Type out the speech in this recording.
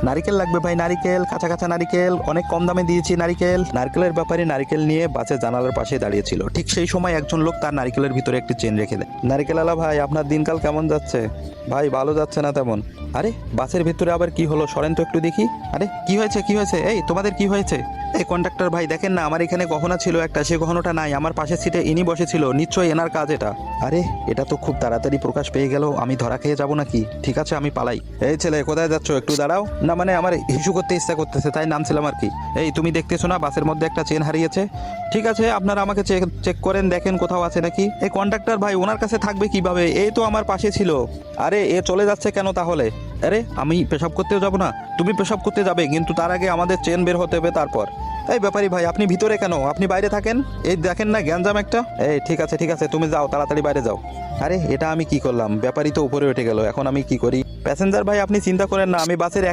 নারিকেল লাগবে ভাই, নারিকেল, কাঁচা কাঁচা নারিকেল, অনেক কম দামে দিয়েছি নারিকেল। নারকেলের ব্যাপারে নারিকেল নিয়ে বাসের জানালার পাশে দাঁড়িয়েছিল। ঠিক সেই সময় একজন লোক তার নারিকেলের ভিতরে একটি চেন রেখে দেয়। নারিকেলওয়ালা ভাই, আপনার দিনকাল কেমন যাচ্ছে? ভাই ভালো যাচ্ছে না তেমন। আরে বাসের ভিতরে আবার কি হলো, সরেন তো একটু দেখি। আরে কি হয়েছে, কি হয়েছে? এই তোমাদের কি হয়েছে? এই কন্ডাক্টর ভাই দেখেন না, আমার এখানে গহনা ছিল একটা, সে গহনাটা নাই। আমার পাশের সিটে ইনি বসেছিল, নিশ্চয়ই এনার কাজ এটা। আরে এটা তো খুব তাড়াতাড়ি প্রকাশ পেয়ে গেল, আমি ধরা খেয়ে যাব নাকি? ঠিক আছে আমি পালাই। এই ছেলে কোথায় যাচ্ছ, একটু দাঁড়াও। না মানে আমার হিসু করতে ইচ্ছা করতেছে, তাই নামছিলাম আর কি। এই তুমি দেখতেছো না বাসের মধ্যে একটা চেন হারিয়েছে? ঠিক আছে আপনারা আমাকে চেক করেন, দেখেন কোথাও আছে নাকি। এই কন্ডাক্টর ভাই ওনার কাছে থাকবে কিভাবে? এই তো আমার পাশে ছিল। আরে এ চলে যাচ্ছে কেন তাহলে? আরে আমি পেশাব করতেও যাব না? তুমি পেশাব করতে যাবে, কিন্তু তার আগে আমাদের চেন বের হতে হবে তারপর। এই ব্যাপারী ভাই আপনি ভিতরে কেন, আপনি বাইরে থাকেন। এই দেখেন না গ্যাঞ্জাম একটা। এই ঠিক আছে ঠিক আছে, তুমি যাও তাড়াতাড়ি বাইরে যাও। আরে এটা আমি কি করলাম, ব্যাপারী তো উপরে উঠে গেল, এখন আমি কি করি? প্যাসেঞ্জার ভাই আপনি চিন্তা করেন না, আমি বাসের